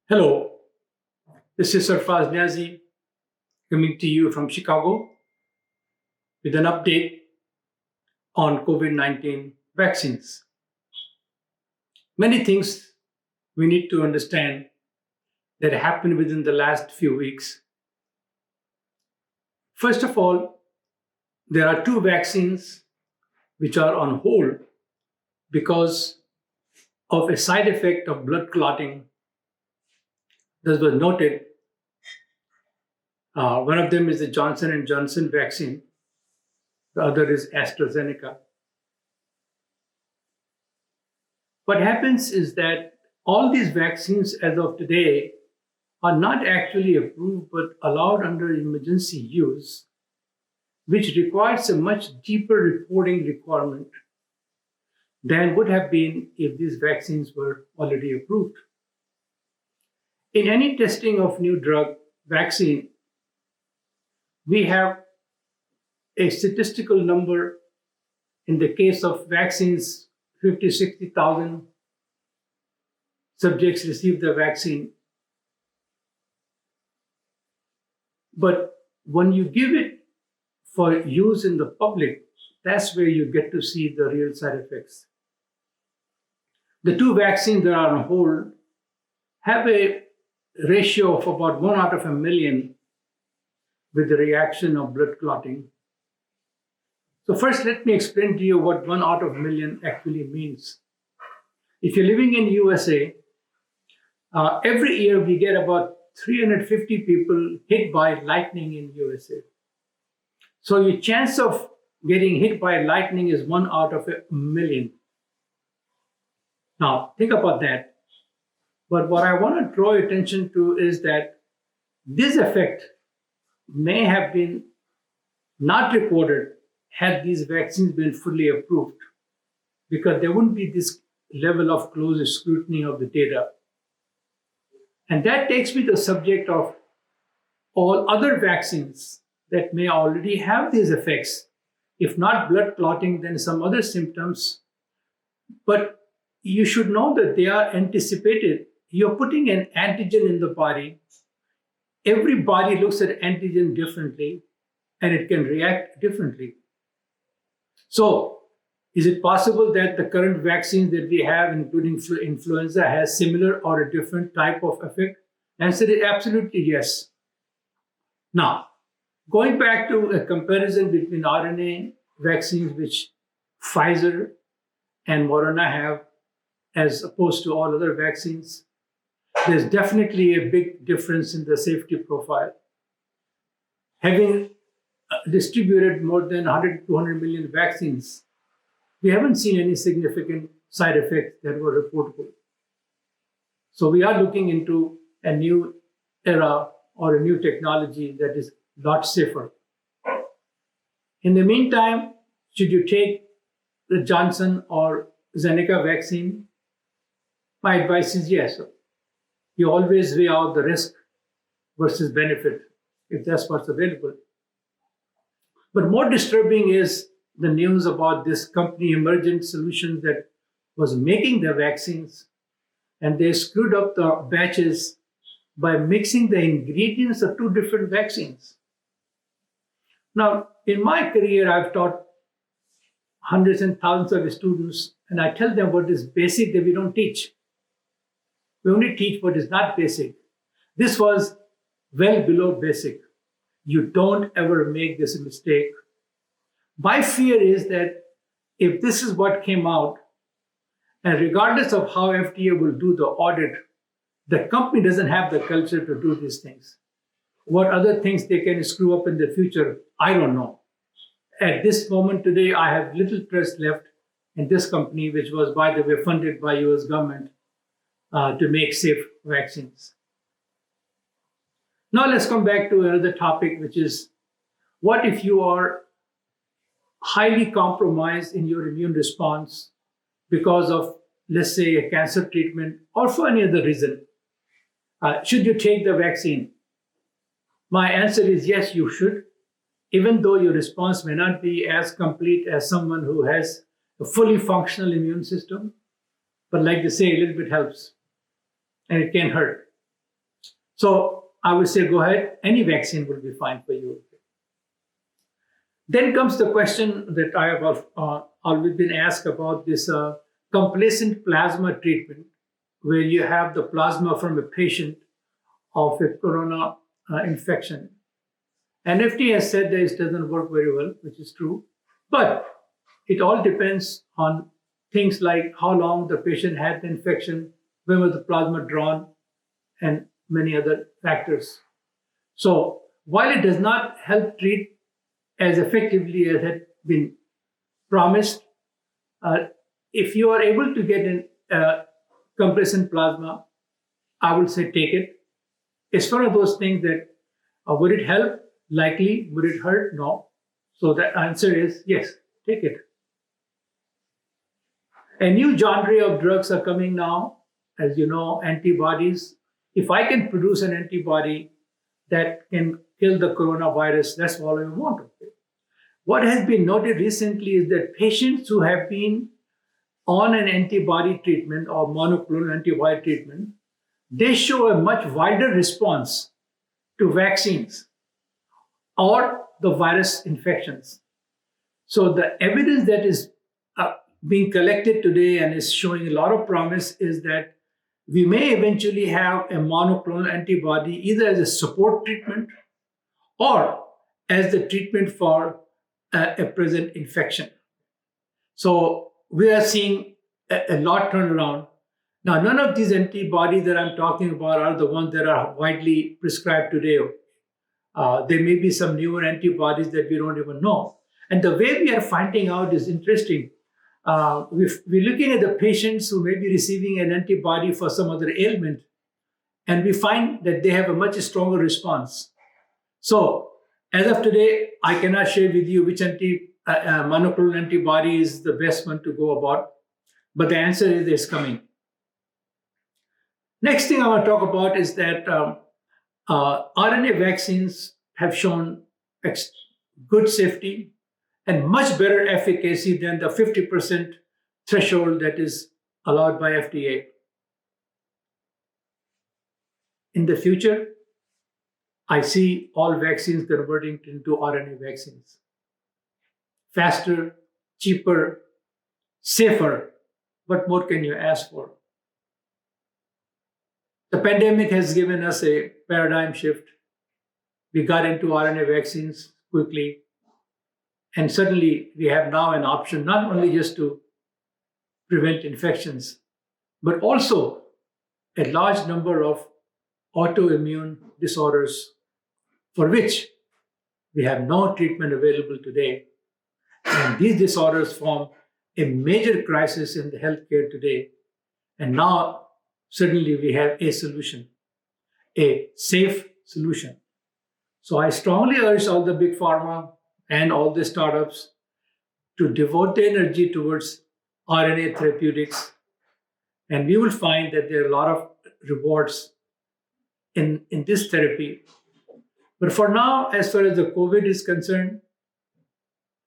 Hello, this is Sarfraz Niazi coming to you from Chicago with an update on COVID 19 vaccines. Many things we need to understand that happened within the last few weeks. First of all, there are two vaccines which are on hold because of a side effect of blood clotting that was noted. One of them is the Johnson and Johnson vaccine. The other is AstraZeneca. What happens is that all these vaccines as of today are not actually approved but allowed under emergency use, which requires a much deeper reporting requirement than would have been if these vaccines were already approved. In any testing of new drug vaccine, we have a statistical number. In the case of vaccines, 50, 60,000 subjects received the vaccine. But when you give it for use in the public, that's where you get to see the real side effects. The two vaccines that are on hold have a ratio of about 1 out of a million with the reaction of blood clotting. So first, let me explain to you what 1 out of a million actually means. If you're living in USA, every year we get about 350 people hit by lightning in USA. So your chance of getting hit by lightning is 1 out of a million. Now, think about that. But what I want to draw your attention to is that this effect may have been not recorded had these vaccines been fully approved, because there wouldn't be this level of close scrutiny of the data. And that takes me to the subject of all other vaccines that may already have these effects. If not blood clotting, then some other symptoms. But you should know that they are anticipated. You're putting an antigen in the body. Every body looks at antigen differently, and it can react differently. So, is it possible that the current vaccines that we have, including influenza, has similar or a different type of effect? Answer is absolutely yes. Now, going back to a comparison between RNA vaccines, which Pfizer and Moderna have, as opposed to all other vaccines, there's definitely a big difference in the safety profile. Having distributed more than 100 to 200 million vaccines, we haven't seen any significant side effects that were reportable. So we are looking into a new era or a new technology that is a lot safer. In the meantime, should you take the Johnson or Zeneca vaccine? My advice is yes. You always weigh out the risk versus benefit if that's what's available. But more disturbing is the news about this company, Emergent Solutions, that was making the vaccines, and they screwed up the batches by mixing the ingredients of two different vaccines. Now, in my career, I've taught hundreds and thousands of students, and I tell them what is basic that we don't teach. We only teach what is not basic. This was well below basic. You don't ever make this mistake. My fear is that if this is what came out, and regardless of how FDA will do the audit, the company doesn't have the culture to do these things. What other things they can screw up in the future, I don't know. At this moment today, I have little trust left in this company, which was, by the way, funded by US government to make safe vaccines. Now let's come back to another topic, which is, what if you are highly compromised in your immune response because of, let's say, a cancer treatment or for any other reason? Should you take the vaccine? My answer is yes, you should, even though your response may not be as complete as someone who has a fully functional immune system. But like they say, a little bit helps, and it can hurt. So I would say go ahead, any vaccine will be fine for you. Then comes the question that I have always been asked about this complacent plasma treatment, where you have the plasma from a patient of a corona infection. And FDA has said that it doesn't work very well, which is true. But it all depends on things like how long the patient had the infection, when was the plasma drawn, and many other factors. So while it does not help treat as effectively as had been promised, if you are able to get in complacent plasma, I would say take it. It's one of those things that would it help? Likely. Would it hurt? No. So the answer is yes, take it. A new genre of drugs are coming now, as you know, antibodies. If I can produce an antibody that can kill the coronavirus, that's all I want. What has been noted recently is that patients who have been on an antibody treatment or monoclonal antibody treatment, they show a much wider response to vaccines or the virus infections. So the evidence that is being collected today and is showing a lot of promise is that we may eventually have a monoclonal antibody either as a support treatment or as the treatment for a present infection. So we are seeing a lot turn around. Now, none of these antibodies that I'm talking about are the ones that are widely prescribed today. There may be some newer antibodies that we don't even know. And the way we are finding out is interesting. We're looking at the patients who may be receiving an antibody for some other ailment, and we find that they have a much stronger response. So, as of today, I cannot share with you which monoclonal antibody is the best one to go about, but the answer is it's coming. Next thing I want to talk about is that RNA vaccines have shown good safety and much better efficacy than the 50% threshold that is allowed by FDA. In the future, I see all vaccines converting into RNA vaccines. Faster, cheaper, safer. What more can you ask for? The pandemic has given us a paradigm shift. We got into RNA vaccines quickly. And suddenly we have now an option not only just to prevent infections, but also a large number of autoimmune disorders for which we have no treatment available today. And these disorders form a major crisis in the healthcare today. And now suddenly we have a solution, a safe solution. So I strongly urge all the big pharma and all the startups to devote their energy towards RNA therapeutics. And we will find that there are a lot of rewards in this therapy. But for now, as far as the COVID is concerned,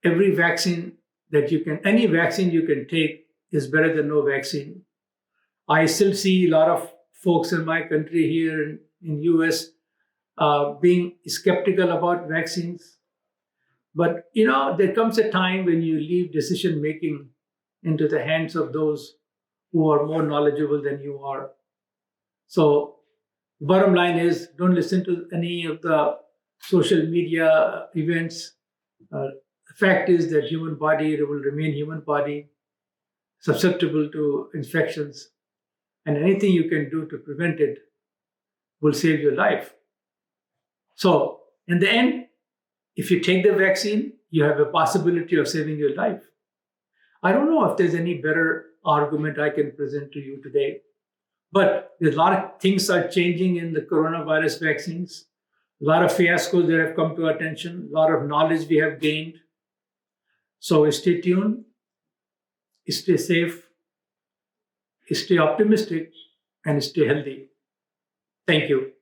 any vaccine you can take is better than no vaccine. I still see a lot of folks in my country here in US being skeptical about vaccines. But there comes a time when you leave decision making into the hands of those who are more knowledgeable than you are. So the bottom line is, don't listen to any of the social media events. The fact is that human body will remain human body, susceptible to infections, and anything you can do to prevent it will save your life. So in the end, if you take the vaccine, you have a possibility of saving your life. I don't know if there's any better argument I can present to you today, but there's a lot of things are changing in the coronavirus vaccines, a lot of fiascos that have come to our attention, a lot of knowledge we have gained. So stay tuned, stay safe, stay optimistic, and stay healthy. Thank you.